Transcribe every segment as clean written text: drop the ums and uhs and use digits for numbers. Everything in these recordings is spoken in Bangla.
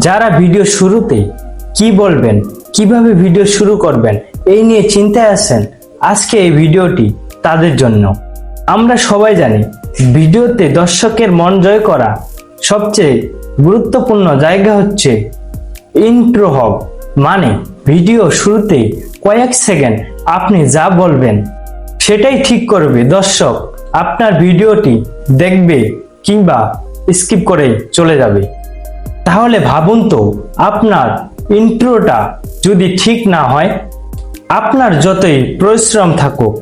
যারা ভিডিও শুরুতে কি বলবেন, কিভাবে ভিডিও শুরু করবেন এই নিয়ে চিন্তায় আছেন, আজকে এই ভিডিওটি তাদের জন্য। আমরা সবাই জানি ভিডিওতে দর্শকের মন জয় করা সবচেয়ে গুরুত্বপূর্ণ জায়গা হচ্ছে ইন্ট্রো হব, মানে ভিডিও শুরুতে কয়েক সেকেন্ড আপনি যা বলবেন সেটাই ঠিক করবে দর্শক আপনার ভিডিওটি দেখবে কিংবা স্কিপ করে চলে যাবে। তাহলে ভাবুন তো, আপনার ইন্ট্রোটা যদি ঠিক না হয়, আপনার যতই পরিশ্রম থাকুক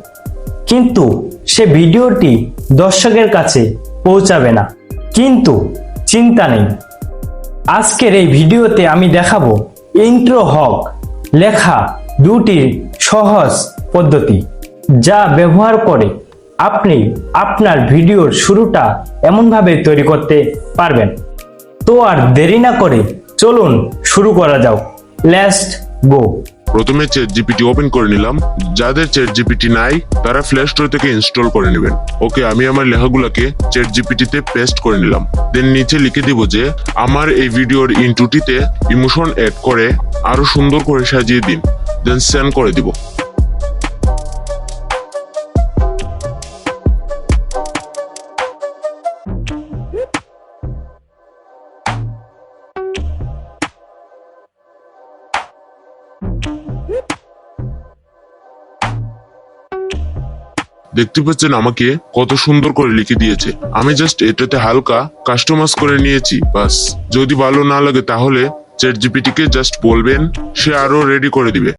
কিন্তু সে ভিডিওটি দর্শকের কাছে পৌঁছাবে না। কিন্তু চিন্তা নেই, আজকের এই ভিডিওতে আমি দেখাবো ইন্ট্রো হক লেখা দুটি সহজ পদ্ধতি, যা ব্যবহার করে আপনি আপনার ভিডিওর শুরুটা এমনভাবে তৈরি করতে পারবেন। তো আর দেরি না করে চলুন শুরু করা যাক। Let's go. প্রথমে চ্যাটজিপিটি ওপেন করে নিলাম। যাদের চ্যাটজিপিটি নাই তারা প্লে স্টোর থেকে ইনস্টল করে নেবেন। ওকে, আমি আমার লেখাগুলোকে চ্যাটজিপিটিতে পেস্ট করে নিলাম। দেন নিচে লিখে দিব যে আমার এই ভিডিওর ইন্ট্রোটিতে ইমোশন অ্যাড করে আরো সুন্দর করে সাজিয়ে দিন। দেন সেন্ড করে দিব। দেখতে পাচ্ছেন আমাকে কত সুন্দর করে লিখে দিয়েছে। আমি জাস্ট এটাতে হালকা কাস্টমাইজ করে নিয়েছি বাস। যদি ভালো না লাগে তাহলে চ্যাটজিপিটিকে জাস্ট বলবেন, সে আরো রেডি করে দিবে।